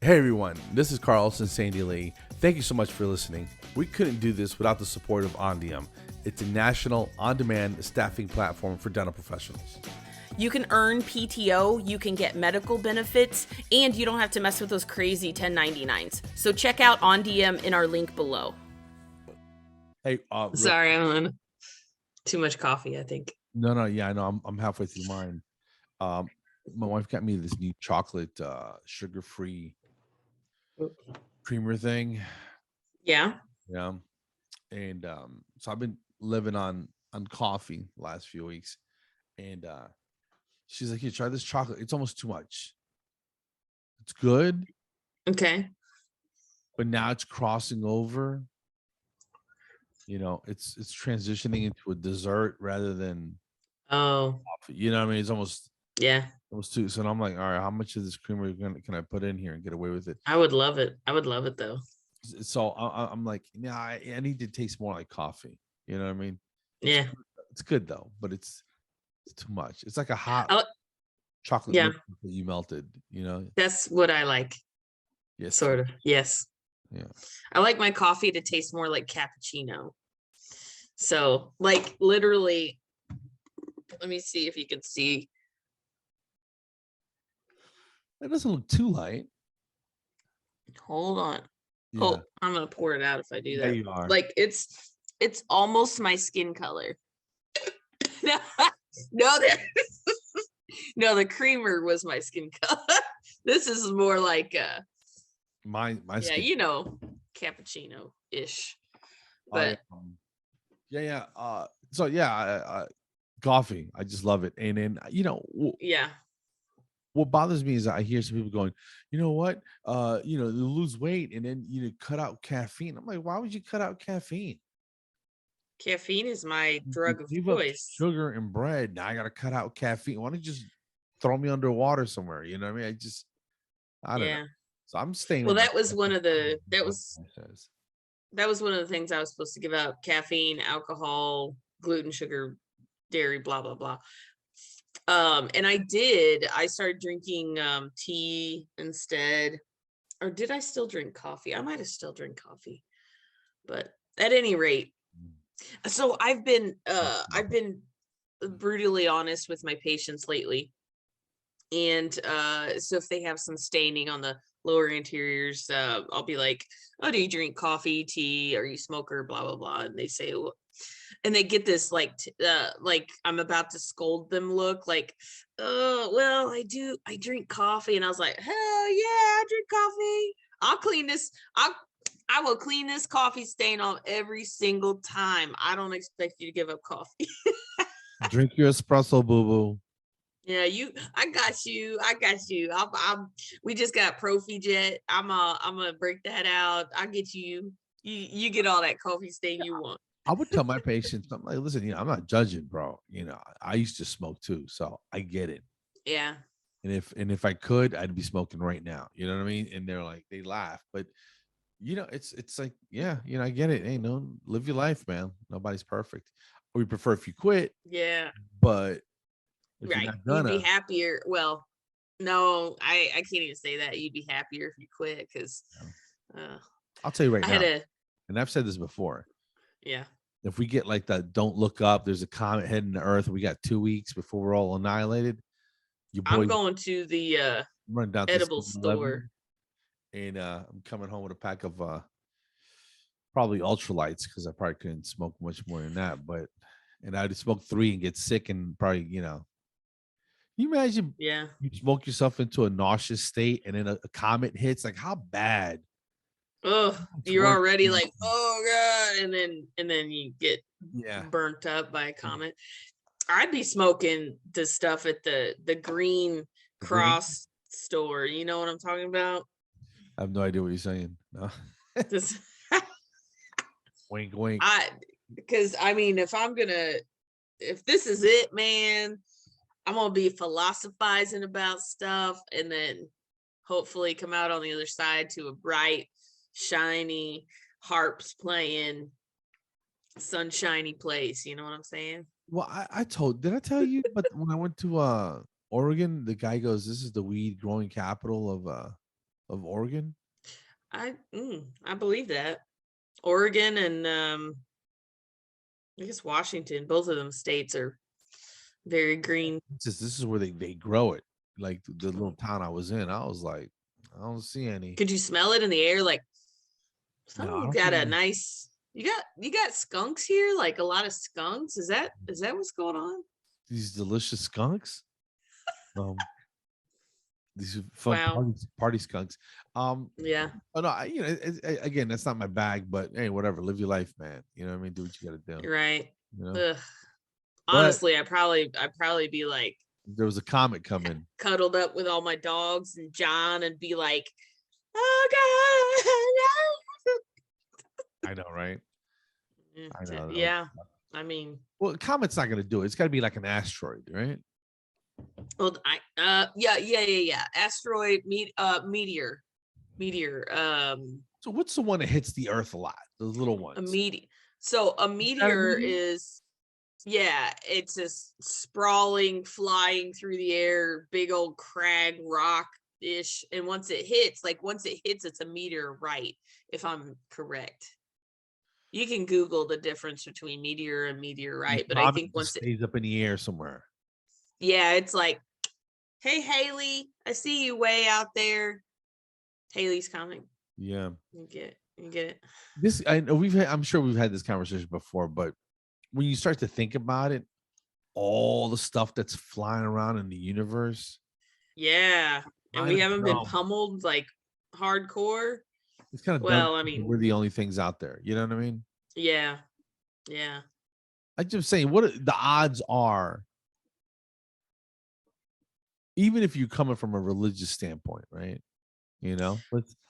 Hey everyone, this is Carlos and Sandy Lee. Thank you so much for listening. We couldn't do this without the support of Ondium. It's a national on-demand staffing platform for dental professionals. You can earn PTO, you can get medical benefits, and you don't have to mess with those crazy 1099s. So check out Ondium in our link below. Hey, sorry, I'm on too much coffee, I think. No, yeah, I know. I'm halfway through mine. My wife got me this new chocolate, sugar-free creamer thing. Yeah. And so I've been living on coffee the last few weeks, and she's like, "Here, try this chocolate. It's almost too much. It's good, Okay. but now it's crossing over. It's transitioning into a dessert rather than coffee. You know what I mean? It's almost too. So I'm like, all right, how much of this creamer can I put in here and get away with it? I would love it. I would love it though. So I'm like, I need to taste more like coffee. You know what I mean? It's good though, but it's too much. It's like a hot chocolate milk that you melted. That's what I like. Yes, sort of. Yes. Yeah. I like my coffee to taste more like cappuccino. So, like, literally, let me see if you can see. That doesn't look too light. Hold on. Yeah. Oh, I'm gonna pour it out if I do that. There you are. Like, it's almost my skin color. No, the creamer was my skin color. This is more like my skin. Cappuccino-ish. But coffee. I just love it. And then what bothers me is I hear some people going, you know what? You lose weight and then cut out caffeine. I'm like, why would you cut out caffeine? Caffeine is my drug of choice. Sugar and bread. Now I gotta cut out caffeine. Why don't you just throw me underwater somewhere? You know what I mean? I don't know. So I'm staying. Well, that was one of the things I was supposed to give up: caffeine, alcohol, gluten, sugar, dairy, blah blah blah. And I started drinking tea instead. Or did I still drink coffee? I might have still drink coffee. But at any rate, so I've been brutally honest with my patients lately. And so if they have some staining on the lower anteriors, I'll be like, oh, do you drink coffee, tea? Are you a smoker? Blah, blah, blah. And they say, well, and they get this like I'm about to scold them look like, oh, well, I drink coffee. And I was like, hell yeah, I drink coffee. I'll clean this. I will clean this coffee stain off every single time. I don't expect you to give up coffee. Drink your espresso, boo-boo. Yeah, I got you. We just got ProfiJet. I'm gonna break that out. I'll get you. You get all that coffee stain you want. I would tell my patients, I'm like, listen, I'm not judging, bro. I used to smoke too, so I get it. Yeah. And if I could, I'd be smoking right now. You know what I mean? And they're like, they laugh, but it's like, I get it. Hey, no, live your life, man. Nobody's perfect. We prefer if you quit. Yeah. But right, you'd be happier. Well, no, I can't even say that. You'd be happier if you quit because I'll tell you right now. And I've said this before. Yeah. If we get like that, don't look up. There's a comet heading to Earth. We got 2 weeks before we're all annihilated. I'm going to the edible store. And I'm coming home with a pack of probably ultralights because I probably couldn't smoke much more than that. And I'd smoke 3 and get sick and probably, you imagine you smoke yourself into a nauseous state and then a comet hits, like how bad? Oh, you're already like, oh god, and then you get burnt up by a comet. I'd be smoking the stuff at the Green Cross store. You know what I'm talking about? I have no idea what you're saying. No. Wink, wink. Because I mean, if this is it, man, I'm gonna be philosophizing about stuff and then hopefully come out on the other side to a bright, shiny, harps playing, sunshiny place. You know what I'm saying? Well, did I tell you? But when I went to Oregon, the guy goes, "This is the weed growing capital of of Oregon. I believe that. Oregon and I guess Washington, both of them states are very green. This is where they grow it. Like the little town I was in, I was like, I don't see any. Could you smell it in the air? Like, No, I you don't got see a any. nice. You got skunks here, like a lot of skunks. Is that what's going on? These delicious skunks. Um, these fun Wow. party skunks. Yeah. Oh no, again, that's not my bag, but hey, whatever. Live your life, man. You know what I mean? Do what you got to do. Right. You know. Ugh. But Honestly, I'd probably be like there was a comet coming. cuddled up with all my dogs and John and be like, oh I know, right? God. I know. Yeah. I mean, Well, comet's not going to do it. It's got to be like an asteroid, right? well, yeah. Asteroid, meteor. So what's the one that hits the Earth a lot? Those little A ones. meteor. So a Is that a meteor meteor? is, yeah, it's just sprawling, flying through the air, big old crag rock ish. And once it hits, it's a meteorite, if I'm correct. You can Google the difference between meteor and meteorite, but I Comet think just stays up in the air somewhere. yeah, it's like, hey Haley, I see you way out there. Haley's coming. Yeah. You get it. This I know I'm sure we've had this conversation before, but when you start to think about it, all the stuff that's flying around in the universe, Yeah. And I we don't haven't been know. pummeled like hardcore. It's kind of dumb. Well, I mean, We're the only things out there. You know what I mean? yeah. Yeah. I'm just saying, what the odds are, even if you're coming from a religious standpoint, right? You know,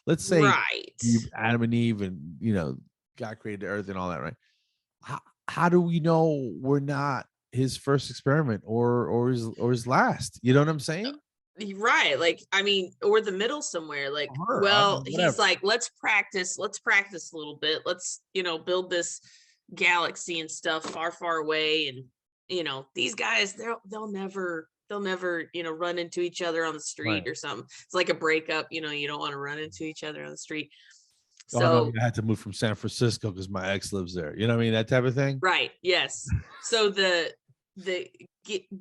let's say Right. Adam and Eve, and God created the earth and all that, right? How do we know we're not his first experiment or his last? You know what I'm saying? Right. Like, I mean, or the middle somewhere. Like, Her, I well, mean, he's whatever. like, let's practice a little bit. Let's, build this galaxy and stuff far, far away. And, these guys, they'll never, run into each other on the street Right. or something. It's like a breakup, you don't want to run into each other on the street. Oh no, So I had to move from San Francisco because my ex lives there. You know what I mean? That type of thing. right, yes. So the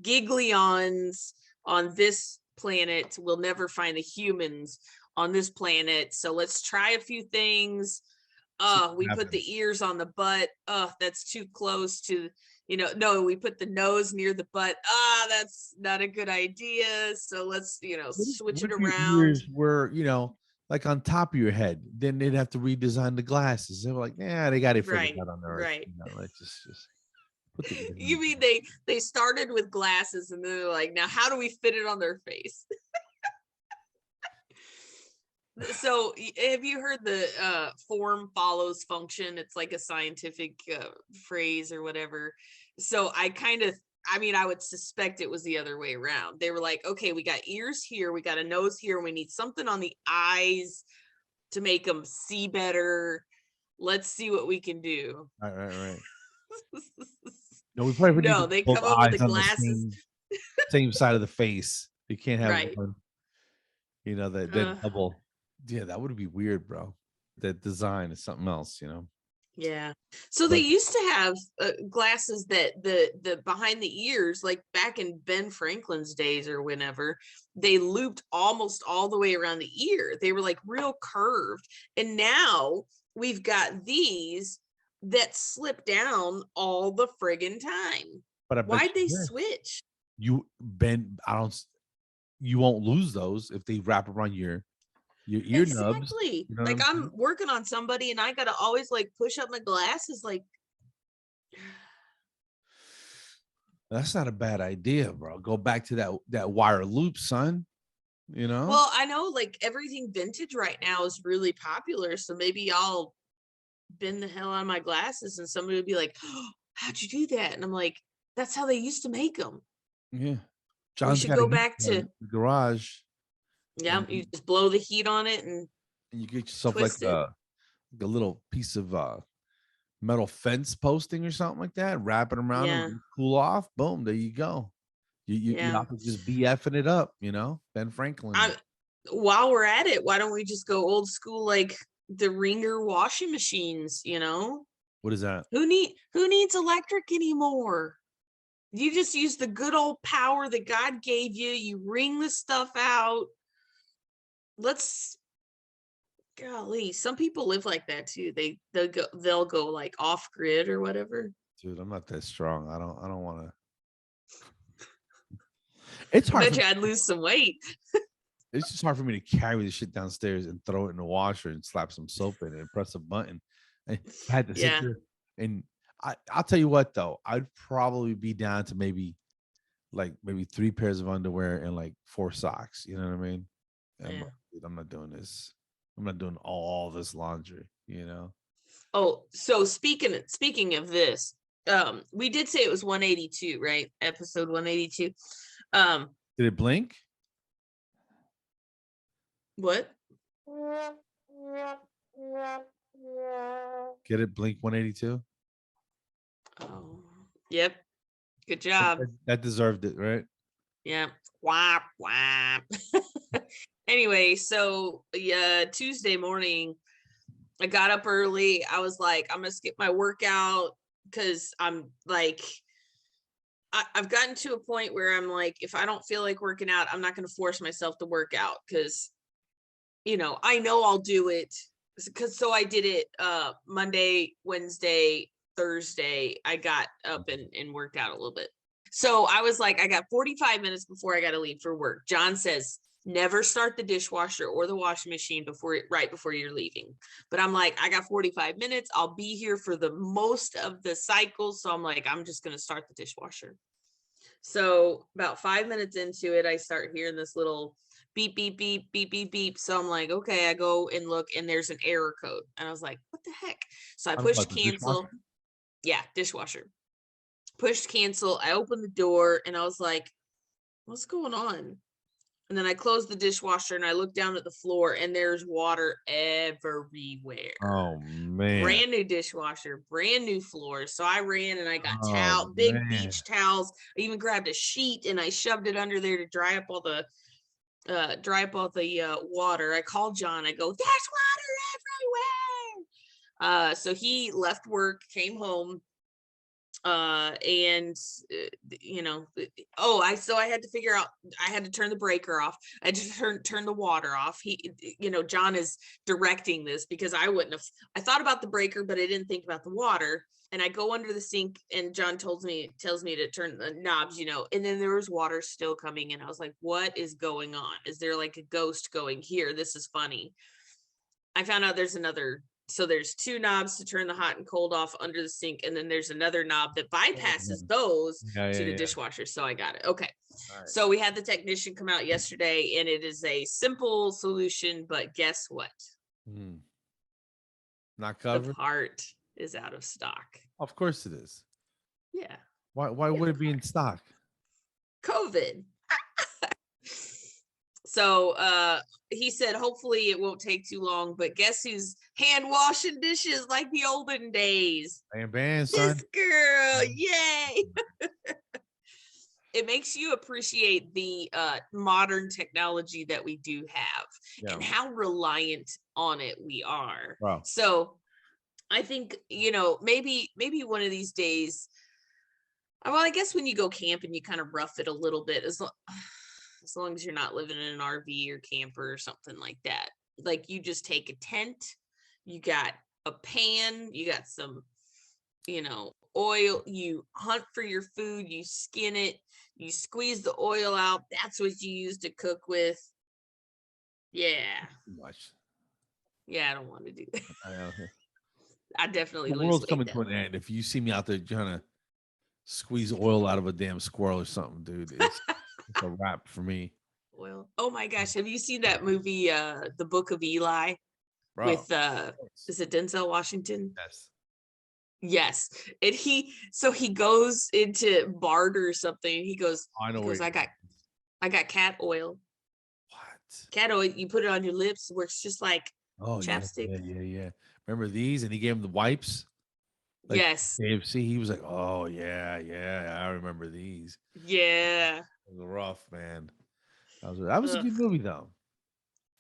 giglions on this planet will never find the humans on this planet. So let's try a few things. We put the ears on the butt. That's too close to, no, we put the nose near the butt. That's not a good idea. So let's, switch it What if your around. ears were, like on top of your head? Then they'd have to redesign the glasses. They were like, yeah, they got it figured Right, out on the earth. right. Let's just put the ears You on. mean they started with glasses and then they're like, now how do we fit it on their face? So have you heard the form follows function? It's like a scientific phrase or whatever. So I would suspect it was the other way around. They were like, okay, we got ears here, we got a nose here, we need something on the eyes to make them see better. Let's see what we can do. Right. No, we probably need No, to they both come up with eyes the on the glasses. same side of the face. You can't have Right. one. That double. Yeah, that would be weird, bro. That design is something else. Yeah. So they used to have glasses that the behind the ears, like back in Ben Franklin's days or whenever, they looped almost all the way around the ear. They were like real curved. And now we've got these that slip down all the friggin' time. But I bet Why'd they you switch? you won't lose those if they wrap around your ear nubs. Exactly. You know what Like I'm I'm saying? working on somebody and I gotta always like push up my glasses like That's not a bad idea, bro. Go back to that wire loop, son. well, I know like everything vintage right now is really popular. So maybe I'll bend the hell out of my glasses and somebody would be like, oh, how'd you do that? And I'm like, that's how they used to make them. Yeah. We John's should got go back to, the garage. yeah, you just blow the heat on it and you get yourself twist like it. a little piece of metal fence posting or something like that. Wrap it around Yeah. and cool off. Boom, there you go. You Yeah. have to just BFing it up, Ben Franklin. while we're at it, why don't we just go old school, like the Ringer washing machines? You know, What is that? who needs electric anymore? You just use the good old power that God gave you. You wring the stuff out. Golly, some people live like that too. They'll go like off grid or whatever. Dude, I'm not that strong. I don't want to. It's I hard. bet you I'd lose some weight. It's just hard for me to carry the shit downstairs and throw it in the washer and slap some soap in it and press a button. I had to sit Yeah. there. And I'll tell you what though, I'd probably be down to maybe 3 pairs of underwear and like 4 socks. You know what I mean? I'm, Yeah. like, dude, I'm not doing this. I'm not doing all this laundry, you know. Oh, so speaking of this, we did say it was 182, right? Episode 182. Did it blink? What? Get it? Blink 182? Oh, yep. Good job. That deserved it, right? Yeah. Whap, whap. Anyway, so Tuesday morning, I got up early. I was like, I'm gonna skip my workout because I'm like, I've gotten to a point where I'm like, if I don't feel like working out, I'm not gonna force myself to work out because, I know I'll do it. So I did it Monday, Wednesday, Thursday. I got up and worked out a little bit. So I was like, I got 45 minutes before I got to leave for work. John says, never start the dishwasher or the washing machine right before you're leaving. But I'm like, I got 45 minutes. I'll be here for the most of the cycle. So I'm like, I'm just going to start the dishwasher. So about 5 minutes into it, I start hearing this little beep, beep, beep, beep, beep, beep. So I'm like, okay, I go and look and there's an error code. And I was like, what the heck? So I pushed cancel. Yeah, dishwasher. Pushed cancel. I opened the door and I was like, what's going on? And then I closed the dishwasher and I looked down at the floor and there's water everywhere. Oh man. Brand new dishwasher, brand new floors. So I ran and I got big beach towels. I even grabbed a sheet and I shoved it under there to dry up all the water. I called John. I go, there's water everywhere. So he left work, came home. I had to figure out, I had to turn the breaker off. I just turn the water off. John is directing this because I thought about the breaker, but I didn't think about the water. And I go under the sink and John tells me to turn the knobs, and then there was water still coming. And I was like, what is going on? Is there like a ghost going here? This is funny. I found out there's 2 knobs to turn the hot and cold off under the sink. And then there's another knob that bypasses those to the dishwasher. So I got it. Okay. Right. So we had the technician come out yesterday and it is a simple solution, but guess what? Not covered. The part is out of stock. Of course it is. Yeah. Why would it be in stock? COVID. So he said, hopefully it won't take too long, but guess who's hand washing dishes like the olden days? Bam, son. This girl, yay. It makes you appreciate the modern technology that we do have and how reliant on it we are. Wow. So I think, maybe one of these days, well, I guess when you go camping, you kind of rough it a little bit as long as you're not living in an RV or camper or something like that. Like you just take a tent, you got a pan, you got some, oil, you hunt for your food, you skin it, you squeeze the oil out. That's what you use to cook with. Yeah. Too much. Yeah, I don't want to do that. I know. I definitely The lose world's weight coming then. to an end. If you see me out there trying to squeeze oil out of a damn squirrel or something, dude, it's a wrap for me. Well, oh my gosh, have you seen that movie, The Book of Eli? Bro, with is it Denzel Washington? Yes. Yes. And he goes into Bard or something. He goes, I got cat oil. What? Cat oil, you put it on your lips, works just like chapstick. Yeah. Remember these? And he gave him the wipes. Like yes. KFC. He was like, oh yeah, I remember these. Yeah. It was rough, man. That was a good movie though.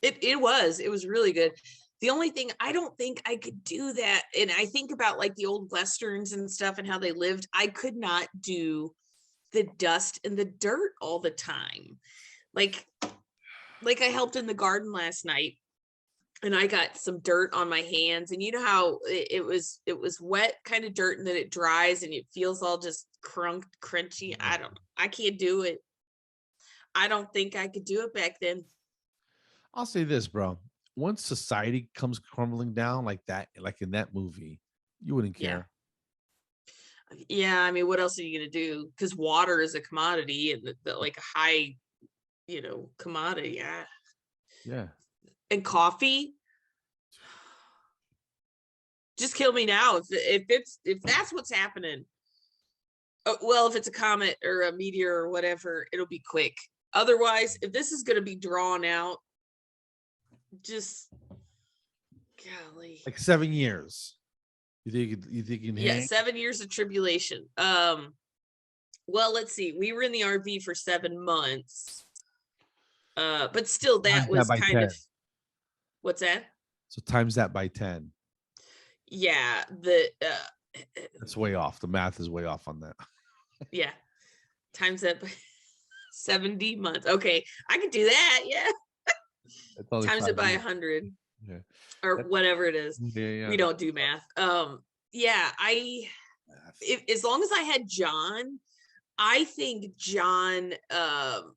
It was really good. The only thing, I don't think I could do that. And I think about like the old westerns and stuff and how they lived. I could not do the dust and the dirt all the time. Like I helped in the garden last night and I got some dirt on my hands, and you know how it was wet kind of dirt, and then it dries and it feels all just crunchy. I don't know. I can't do it. I don't think I could do it back then. I'll say this, bro. Once society comes crumbling down like that, like in that movie, you wouldn't Yeah. care. Yeah, I mean, what else are you gonna do? Because water is a commodity, and like a high, commodity. Yeah. Yeah. And coffee, just kill me now if that's what's happening. Well, if it's a comet or a meteor or whatever, it'll be quick. Otherwise, if this is going to be drawn out, just golly. Like 7 years. You think you can Yeah, hang? 7 years of tribulation. Well, let's see. We were in the RV for 7 months. But still, that Times was by kind 10. of, what's that? So times that by 10. Yeah, That's way off. The math is way off on that. yeah, times that by 70 months. Okay, I could do that. Yeah, times it by 100. Yeah. Or whatever it is. Yeah. We don't do math. Yeah, as long as I had John, I think John,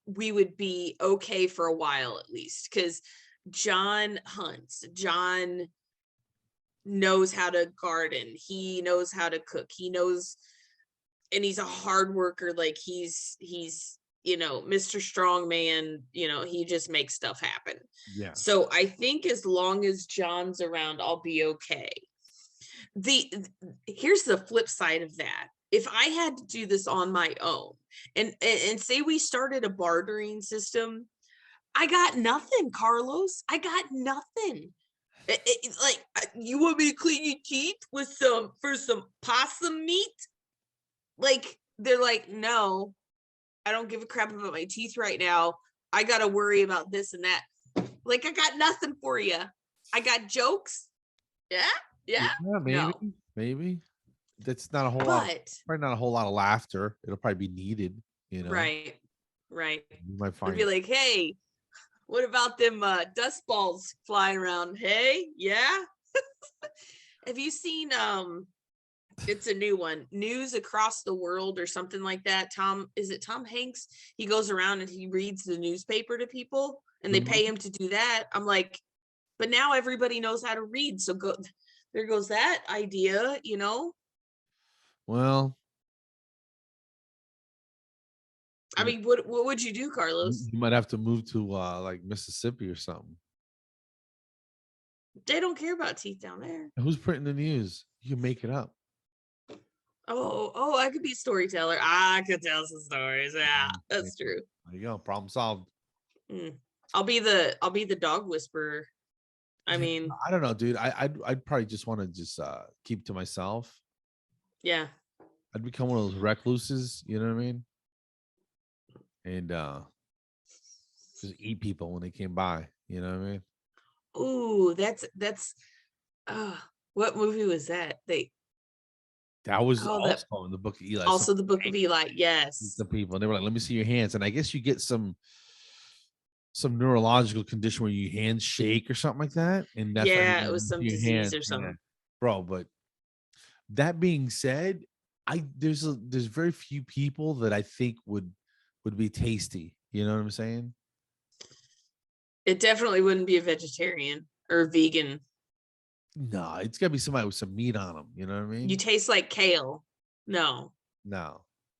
we would be okay for a while at least, because John hunts. John knows how to garden. He knows how to cook. He knows, and he's a hard worker. Like he's Mr. Strongman, he just makes stuff happen. Yeah. So I think as long as John's around, I'll be okay. Here's the flip side of that. If I had to do this on my own and say we started a bartering system, I got nothing, Carlos. I got nothing. Like, you want me to clean your teeth for some possum meat? Like, they're like, no, I don't give a crap about my teeth right now. I got to worry about this and that. Like, I got nothing for you. I got jokes. Yeah. Maybe. No. Maybe. That's not a whole lot. Probably not a whole lot of laughter. It'll probably be needed, Right. You might find I'd be like, hey, what about them dust balls flying around? Hey, yeah. Have you seen it's a new one, News Across the World or something like that? Is it Tom Hanks? He goes around and he reads the newspaper to people and they pay him to do that. I'm like, but now everybody knows how to read. So there goes that idea, Well, I mean, what would you do, Carlos? you might have to move to like Mississippi or something. They don't care about teeth down there. Who's printing the news? You can make it up. Oh, I could be a storyteller. I could tell some stories. Yeah, that's true. There you go. Problem solved. I'll be the dog whisperer. I mean, I don't know, dude. I'd probably just want to just keep to myself. Yeah. I'd become one of those recluses, you know what I mean? And just eat people when they came by, you know what I mean? Ooh, that's what movie was that? That was also in the Book of Eli. Also the Book of Eli, yes. The people, and they were like, let me see your hands. And I guess you get some neurological condition where your hands shake or something like that. And that's it was some disease or something. Yeah. Bro, but that being said, there's very few people that I think would be tasty. You know what I'm saying? It definitely wouldn't be a vegetarian or vegan. No, it's gotta be somebody with some meat on them. You know what I mean? You taste like kale. No.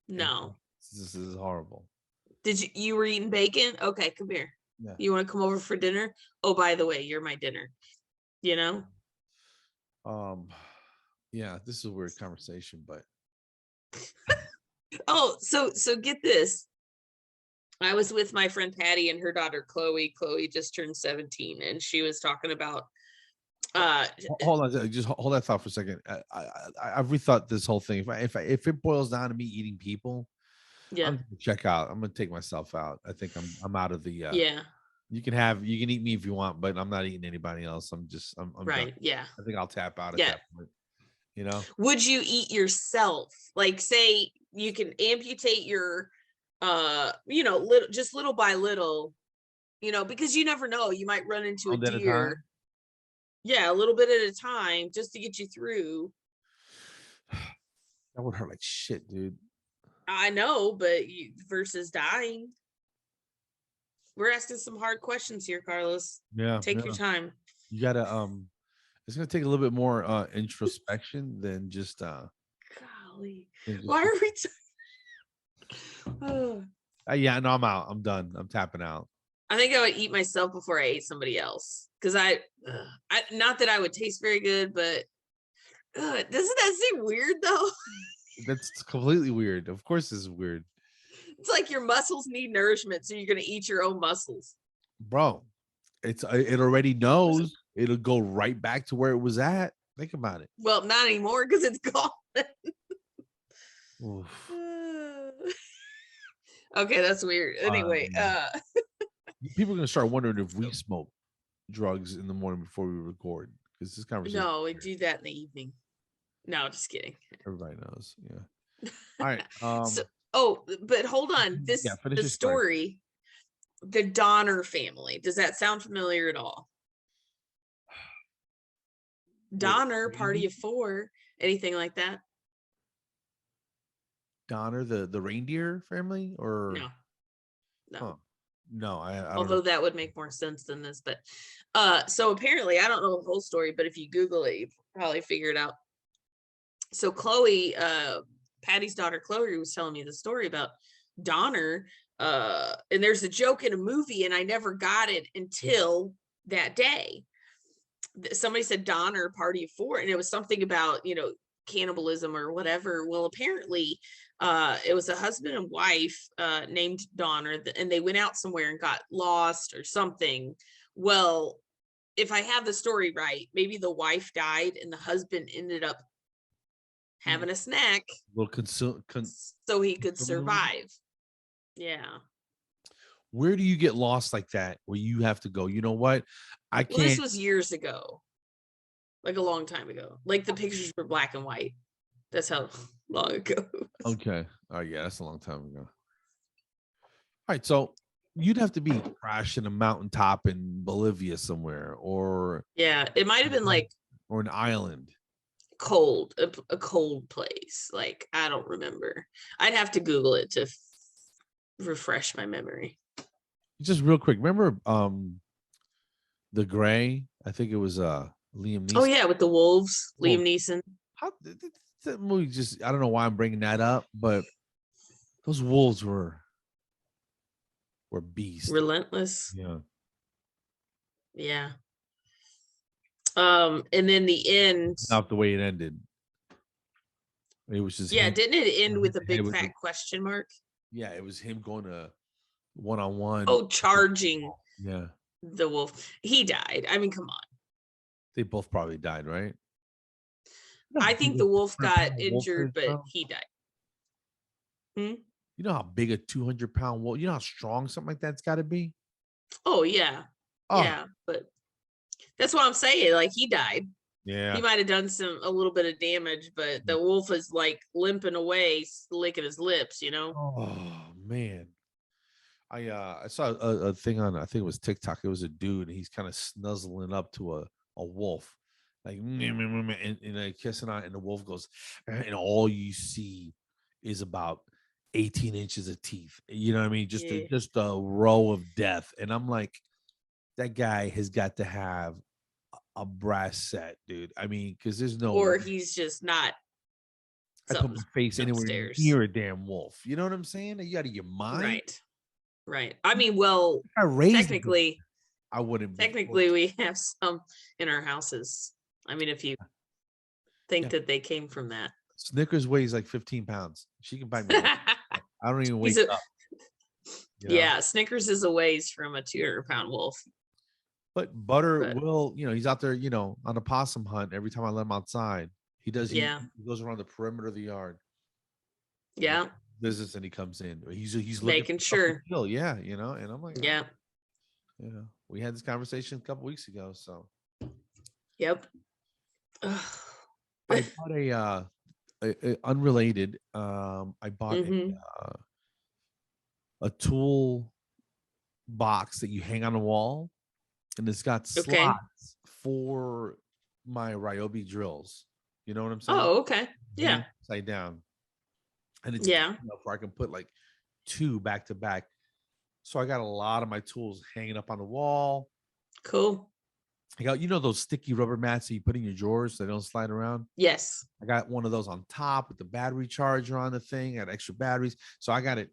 This is horrible. Did you were eating bacon? Okay, come here. Yeah. You want to come over for dinner? Oh, by the way, you're my dinner. Yeah, this is a weird conversation, but oh, so get this. I was with my friend Patty and her daughter Chloe. Chloe just turned 17, and she was talking about hold on, just hold that thought for a second. I've rethought this whole thing. If it boils down to me eating people, yeah, I'm gonna check out. I'm gonna take myself out. I think I'm out of the You can eat me if you want, but I'm not eating anybody else. I'm done. Right. Yeah. I think I'll tap out at Yeah. that point. You know? Would you eat yourself? Like, say you can amputate your, little by little, because you never know, you might run into a Pound at a deer. time? Yeah, a little bit at a time, just to get you through. That would hurt like shit, dude. I know, but versus dying. We're asking some hard questions here, Carlos. Yeah. Take your time. You gotta it's gonna take a little bit more introspection than just Golly. than just- Why are we Oh. yeah, no, I'm out. I'm done. I'm tapping out. I think I would eat myself before I ate somebody else. Because I not that I would taste very good, but doesn't that seem weird though? That's completely weird. Of course, this is weird, It's like your muscles need nourishment, so you're gonna eat your own muscles. bro. It already knows it'll go right back to where it was at. Think about it. Well, not anymore because it's gone. Oof. Okay, that's weird. Anyway, People are gonna start wondering if we smoke drugs in the morning before we record, because this conversation. no, we do that in the evening. No, just kidding. Everybody knows. Yeah. All right. But hold on. finish The your story. story, the Donner family. Does that sound familiar at all? Donner, party of four, anything like that? Donner, the reindeer family, or No. Huh. No, I don't Although know. that would make more sense than this, but so apparently I don't know the whole story, but if you Google it, you probably figure it out. So Chloe, Patty's daughter Chloe was telling me the story about Donner, and there's a joke in a movie, and I never got it until that day. Somebody said Donner, party of four, and it was something about cannibalism or whatever. Well, apparently it was a husband and wife named Donner, and they went out somewhere and got lost or something. Well, if I have the story right, maybe the wife died and the husband ended up having a snack so he could survive. Yeah. Where do you get lost like that where you have to go, you know what? I can't. Well, this was years ago, like a long time ago. Like the pictures were black and white. That's how long ago. Okay. Oh yeah, that's a long time ago. All right, so you'd have to be crashed in a mountaintop in Bolivia somewhere, or Yeah, it might have been like or an island. cold, a cold place. Like I don't remember. I'd have to Google it to refresh my memory. Just real quick, remember The Gray? I think it was Liam Neeson. Oh yeah, with the wolves, Well, Liam Neeson. How that movie just, I don't know why I'm bringing that up, but those wolves were beasts. Relentless. Yeah. Yeah. And then the end. Not the way it ended. It was just him. Didn't it end with a It big was fat question mark? Yeah, it was him going to one-on-one. Oh, charging Yeah. the wolf. He died. I mean, come on. They both probably died, right? I think the wolf got 200-pound wolf injured, is, but bro? he died. You know how big a 200-pound wolf, you know how strong something like that's got to be? Oh yeah. Oh. Yeah, but that's what I'm saying. Like he died. Yeah. He might have done a little bit of damage, but the wolf is like limping away, licking his lips, Oh man. I saw a thing on, I think it was TikTok. It was a dude, and he's kind of snuzzling up to a wolf, like and kissing on, and the wolf goes, and all you see is about 18 inches of teeth. You know what I mean? Just a row of death. And I'm like, that guy has got to have a brass set, dude. I mean, because there's no, or he's just not. I put my face anywhere upstairs. near a damn wolf. You know what I'm saying? You out of your mind, right. I mean, well, I raised technically, them. I wouldn't. Technically, we have some in our houses. I mean, if you think that they came from that. Snickers weighs like 15 pounds. She can buy me. I don't even wake up. Yeah, Snickers is a ways from a 200-pound wolf. But Butter will, he's out there, on a possum hunt every time I let him outside. He does. He goes around the perimeter of the yard. Yeah. Visits and he comes in. He's making sure. Yeah, and I'm like, yeah. You know, we had this conversation a couple weeks ago. So Yep. I bought a unrelated. I bought Mm-hmm. a tool box that you hang on the wall, and it's got Okay. slots for my Ryobi drills. You know what I'm saying? Oh, okay. Hang Yeah. upside down, and it's big Yeah. enough where I can put like 2 back to back. So I got a lot of my tools hanging up on the wall. Cool. I got, those sticky rubber mats that you put in your drawers so they don't slide around. Yes. I got one of those on top with the battery charger on the thing. I got extra batteries. So I got it.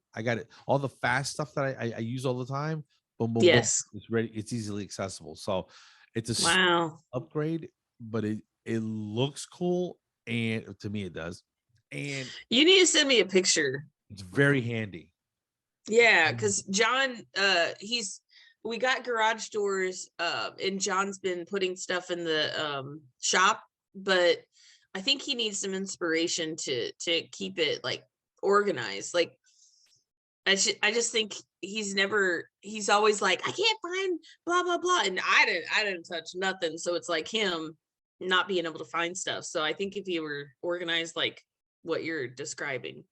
All the fast stuff that I use all the time. Boom, boom, boom. Yes. It's ready. It's easily accessible. So it's a Wow. upgrade, but it looks cool. And to me, it does. And You need to send me a picture. it's very handy. Yeah, because John, we got garage doors, and John's been putting stuff in the shop, but I think he needs some inspiration to keep it like organized. Like I just think he's always like, I can't find blah blah blah, and I didn't touch nothing, so it's like him not being able to find stuff. So I think if you were organized like what you're describing,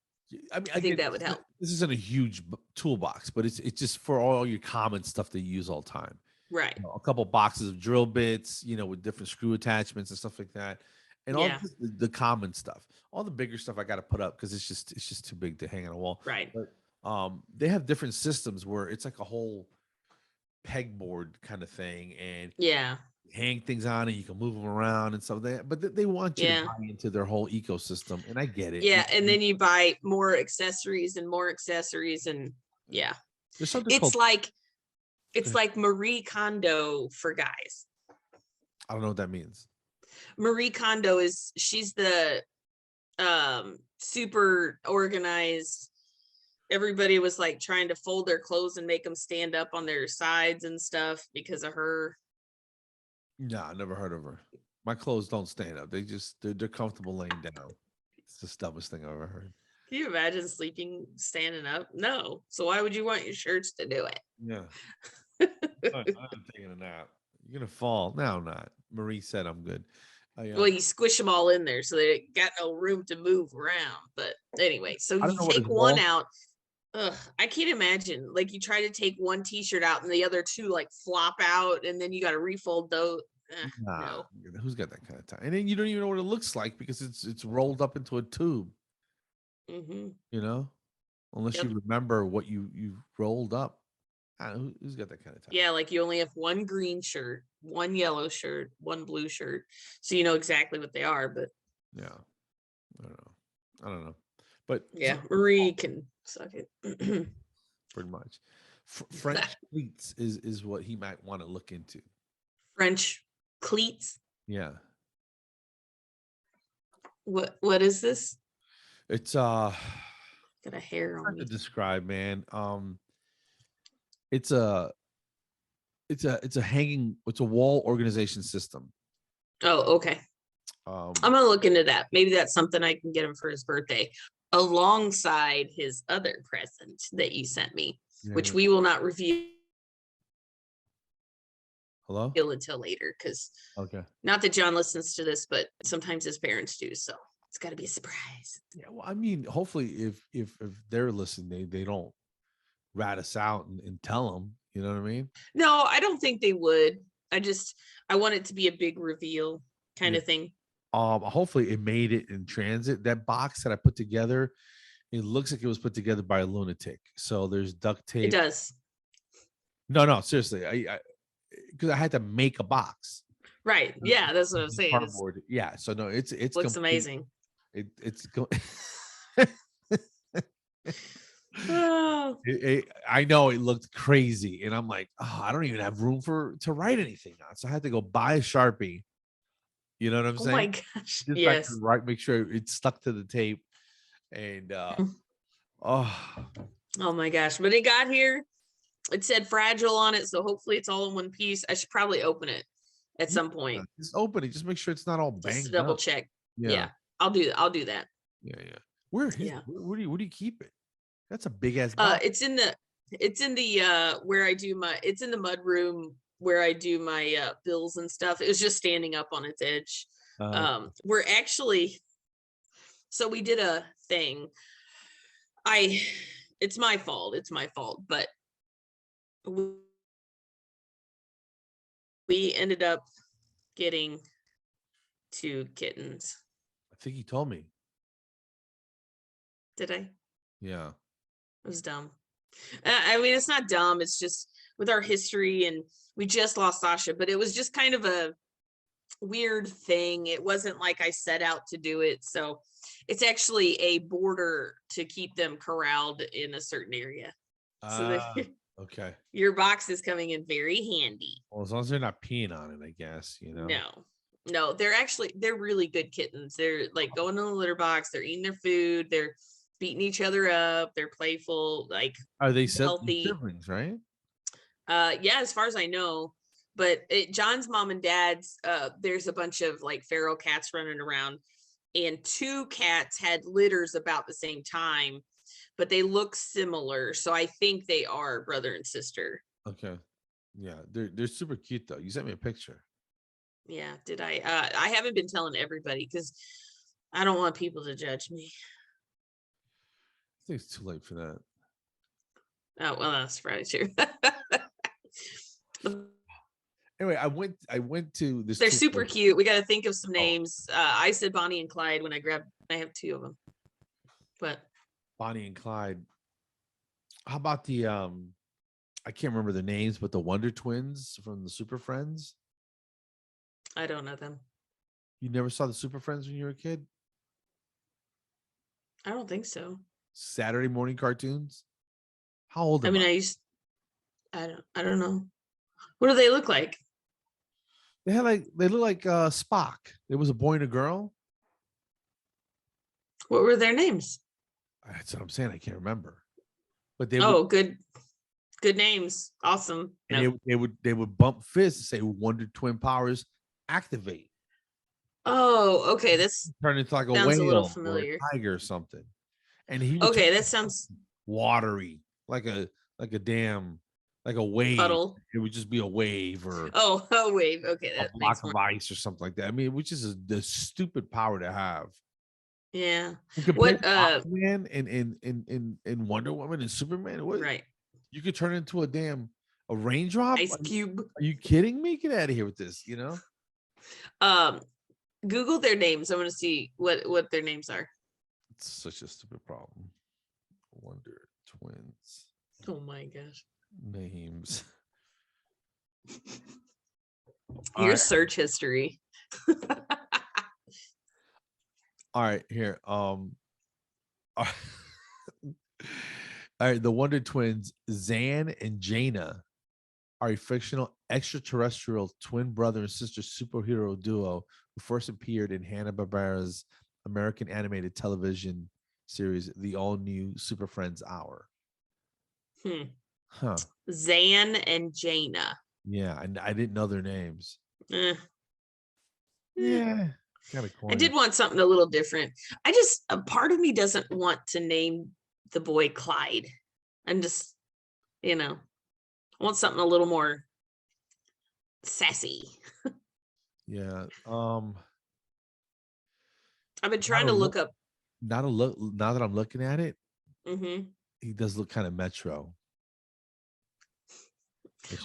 I mean, I think that would help. This isn't a huge toolbox, but it's just for all your common stuff that you use all the time. Right. A couple boxes of drill bits, with different screw attachments and stuff like that, and all Yeah. the common stuff. All the bigger stuff I got to put up because it's just too big to hang on a wall. Right. But they have different systems where it's like a whole pegboard kind of thing, and Yeah. hang things on and you can move them around and stuff. But they want you to buy into their whole ecosystem, and I get it. Yeah, and then you buy more accessories, and yeah. There's something It's called, like Marie Kondo for guys. I don't know what that means. Marie Kondo she's the super organized. Everybody was like trying to fold their clothes and make them stand up on their sides and stuff because of her. No, I never heard of her. My clothes don't stand up. They're comfortable laying down. It's the dumbest thing I've ever heard. Can you imagine sleeping standing up? No. So why would you want your shirts to do it? Yeah. I'm taking a nap. You're gonna fall. No, I'm not. Marie said I'm good. Well, you squish them all in there so they got no room to move around. But anyway, so you take one out. Ugh, I can't imagine. Like you try to take one t-shirt out and the other two like flop out, and then you got to refold those. No. Who's got that kind of time? And then you don't even know what it looks like because it's rolled up into a tube. Mm-hmm. Unless you remember what you rolled up. Who's got that kind of time? Yeah, like you only have one green shirt, one yellow shirt, one blue shirt, so you know exactly what they are. But yeah, I don't know. But yeah, Marie can suck it. Pretty much. French cleats is what he might want to look into. French cleats. Yeah. What is this? It's got a hair on to me. Describe, man. It's a wall organization system. Oh, okay. I'm gonna look into that. Maybe that's something I can get him for his birthday, alongside his other present that you sent me, which we will not reveal. Hello? Until later, because not that John listens to this, but sometimes his parents do, so it's got to be a surprise. Yeah, well, I mean, hopefully, if they're listening, they don't rat us out and tell them. You know what I mean? No, I don't think they would. I want it to be a big reveal kind of thing. Hopefully, it made it in transit. That box that I put together, it looks like it was put together by a lunatic. So there's duct tape. It does. No, seriously, because I had to make a box. Right. Yeah, that's what I'm saying. Cardboard. Yeah. So no, it's looks amazing. It's Oh. I know it looked crazy, and I'm like, I don't even have room to write anything on, so I had to go buy a Sharpie. You know what I'm saying? Oh my gosh! Just yes. Make sure it's stuck to the tape, and oh my gosh! But it got here. It said fragile on it, so hopefully it's all in one piece. I should probably open it at some point. Just open it. Just make sure it's not all banged. Just to double check. Yeah. I'll do that. Yeah. Where do you keep it? That's a big ass box. It's in the it's in the where I do my, it's in the mud room where I do my bills and stuff. It was just standing up on its edge. We're actually, so we did a thing. It's my fault, but we ended up getting 2 kittens. I think he told me. Did I? Yeah. It was dumb. I mean, it's not dumb. It's just with our history, and we just lost Sasha, but it was just kind of a weird thing. It wasn't like I set out to do it. So it's actually a border to keep them corralled in a certain area. So that Okay. your box is coming in very handy. Well, as long as they're not peeing on it, I guess, you know. No, they're really good kittens. They're like going in the litter box. They're eating their food. They're beating each other up. They're playful, like Are they healthy siblings, right? Yeah, as far as I know. But John's mom and dad's, there's a bunch of like feral cats running around, and 2 cats had litters about the same time, but they look similar. So I think they are brother and sister. Okay. Yeah, they're super cute though. You sent me a picture. Yeah, did I? I haven't been telling everybody because I don't want people to judge me. I think it's too late for that. Oh, well, that's Friday too. Anyway, I went to this. They're super cute. We got to think of some names. I said Bonnie and Clyde when I have 2 of them. But Bonnie and Clyde. How about the I can't remember the names, but the Wonder Twins from the Super Friends? I don't know them. You never saw the Super Friends when you were a kid? I don't think so. Saturday morning cartoons? How old I am mean, I don't know. What do they look like? They look like Spock. There was a boy and a girl. What were their names? That's what I'm saying. I can't remember. But they good names. Awesome. And they would bump fists and say Wonder Twin powers activate. Oh, okay. This turn into like a sounds whale a little or familiar. a tiger or something. And he would Okay, that sounds watery, like a damn, like a wave. puddle. It would just be a wave or a wave. Okay, a that block makes of more. ice or something like that. I mean, which is the stupid power to have. Yeah. What Aquaman and Wonder Woman and Superman? What? Right. You could turn into a raindrop? Ice cube. Are you kidding me? Get out of here with this, you know? Google their names. I want to see what their names are. It's such a stupid problem. Wonder Twins. Oh my gosh. Names. Your search history. All right, here. All right, the Wonder Twins, Zan and Jaina, are a fictional extraterrestrial twin brother and sister superhero duo who first appeared in Hanna-Barbera's American animated television series, The All New Super Friends Hour. Huh. Zan and Jaina. Yeah, and I didn't know their names. Yeah. Kind of corny. I did want something a little different. A part of me doesn't want to name the boy Clyde. I'm just, I want something a little more sassy. Yeah. I've been trying to look up. Now that I'm looking at it, Mm-hmm. he does look kind of metro.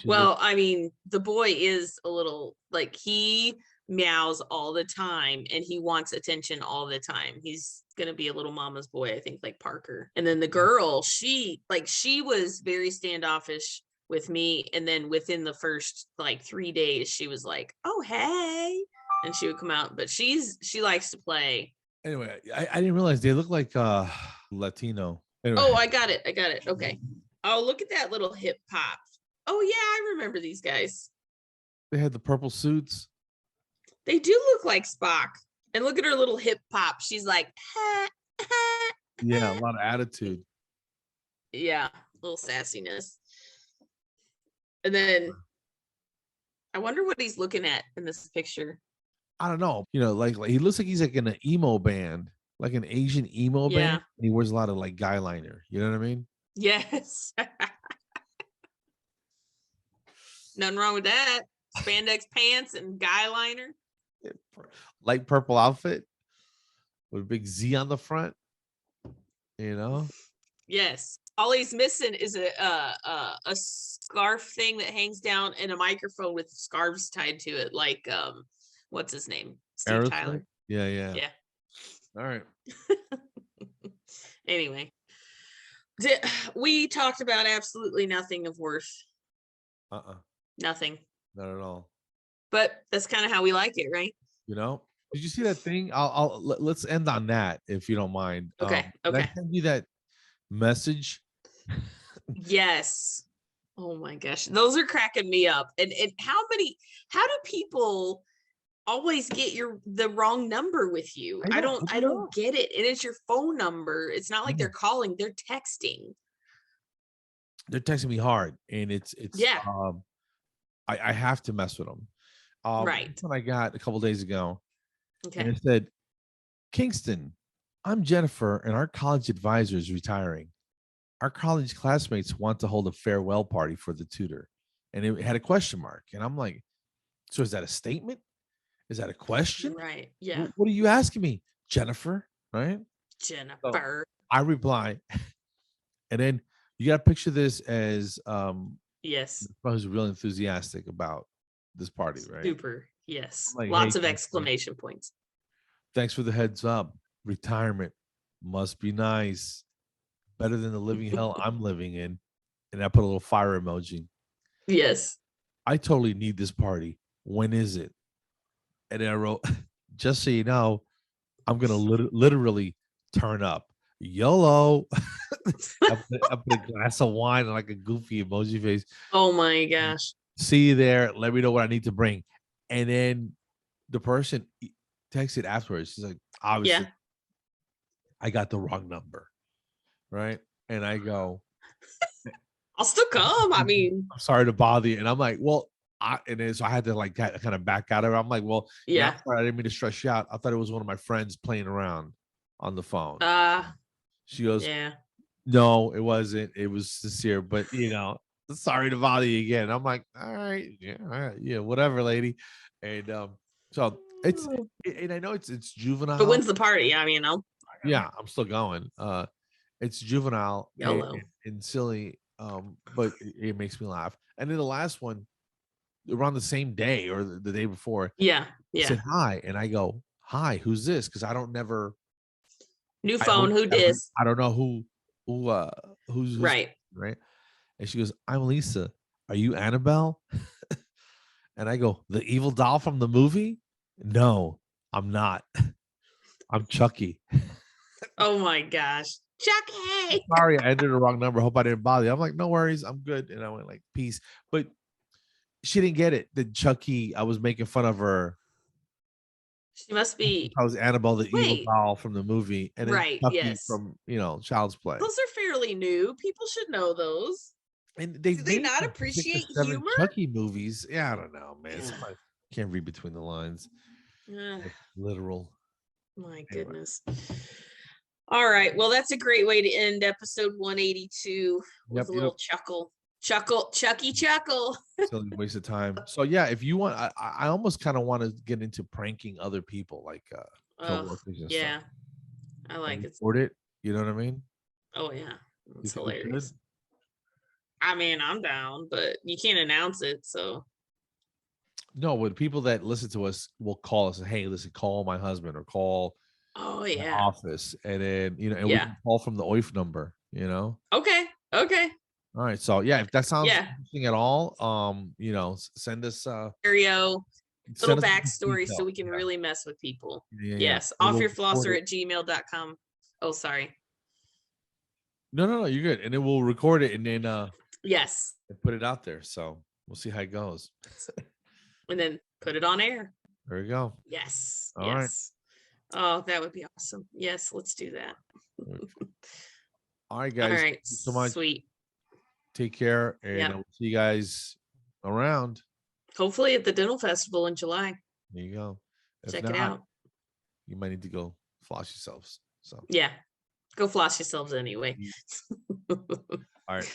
Well, I mean, the boy is a little like he meows all the time and he wants attention all the time. He's gonna be a little mama's boy, I think, like Parker. And then the girl, she was very standoffish with me, and then within the first like 3 days she was like, oh hey, and she would come out. But she likes to play. Anyway, I didn't realize they look like Latino. Anyway. Oh, I got it. Okay. Oh, look at that little hip hop. Oh yeah, I remember these guys. They had the purple suits. They do look like Spock. And look at her little hip hop. She's like, ha, ha, yeah, a lot of attitude. Yeah, a little sassiness. And then I wonder what he's looking at in this picture. I don't know. Like he looks like he's like in an emo band, like an Asian emo band. And he wears a lot of like guy liner. You know what I mean? Yes. Nothing wrong with that. Spandex pants and guy liner. Light purple outfit with a big Z on the front. You know, Yes. All he's missing is a scarf thing that hangs down and a microphone with scarves tied to it, like what's his name? Steve Aerosmith. Tyler. Yeah, yeah. Yeah. All right. Anyway, we talked about absolutely nothing of worth. Nothing. Not at all. But that's kind of how we like it, right? You know, did you see that thing? Let's end on that if you don't mind. Okay. Did Okay. I send you that message? Yes. Oh my gosh. Those are cracking me up. And how do people always get the wrong number with you? I don't get it. And it's your phone number. It's not like they're calling, they're texting. They're texting me hard, and it's Yeah. I have to mess with them. Right. This one I got a couple days ago, and Okay. it said, Kingston, I'm Jennifer, and our college advisor is retiring. Our college classmates want to hold a farewell party for the tutor. And it had a question mark. And I'm like, so is that a statement? Is that a question? Right. Yeah. What are you asking me, Jennifer? Right? Jennifer. So I reply. And then you got to picture this as Yes. who's really enthusiastic about this party, right? Super. Yes. Like, Lots hey, of exclamation points. Thanks for the heads up. Retirement must be nice. Better than the living hell I'm living in. And I put a little fire emoji. Yes. I totally need this party. When is it? And then I wrote, just so you know, I'm going to literally turn up. YOLO. I put a glass of wine and like a goofy emoji face. Oh my gosh. See you there. Let me know what I need to bring. And then the person texted afterwards. She's like, obviously, I got the wrong number. Right. And I go, I'll still come. I mean, I'm sorry to bother you. And I'm like, well, so I had to like kind of back out of it. I'm like, well, yeah, sorry, I didn't mean to stress you out. I thought it was one of my friends playing around on the phone. She goes, yeah, no, it wasn't. It was sincere, but sorry to bother you again. I'm like, all right, yeah, whatever, lady. And so and I know it's juvenile. but when's the party? I mean, yeah, I'm still going. It's juvenile and silly, but it makes me laugh. And then the last one, around the same day or the day before, said hi, and I go, hi, who's this? Because I don't never new phone. Who dis? I don't know who's right. And she goes, I'm Lisa. Are you Annabelle? And I go, the evil doll from the movie? No, I'm not. I'm Chucky. Oh my gosh. Chucky. Sorry, I entered the wrong number. Hope I didn't bother you. I'm like, no worries, I'm good. And I went like, peace. But she didn't get it. That Chucky, I was making fun of her. She must be. I was Annabelle, the evil doll from the movie, and then Chucky from Child's Play. Those are fairly new. People should know those. And do they not appreciate humor? Chucky movies. Yeah, I don't know, man. Somebody can't read between the lines. Literal. My goodness. All right. Well, that's a great way to end episode 182 with a little chuckle. Chucky chuckle. Silly waste of time. So yeah, if you want, I almost kind of want to get into pranking other people, like coworkers and stuff. I like it. Record it. You know what I mean? Oh yeah, it's hilarious. I mean, I'm down, but you can't announce it, so. No, with people that listen to us will call us and, hey, listen, call my husband or call the office, and then we can call from the OYF number. Okay. All right, so yeah, if that sounds interesting at all, send us little backstory so we can really mess with people. Yes, offyourflosser@gmail.com. Oh, sorry. No, you're good, and then we'll record it and then yes, and put it out there. So we'll see how it goes, and then put it on air. There you go. Yes. All right. Oh, that would be awesome. Yes, let's do that. All right, guys. All right, thank you so much. Sweet. Take care, and I'll see you guys around. Hopefully at the dental festival in July. There you go. Check it out. You might need to go floss yourselves. So go floss yourselves anyway. All right.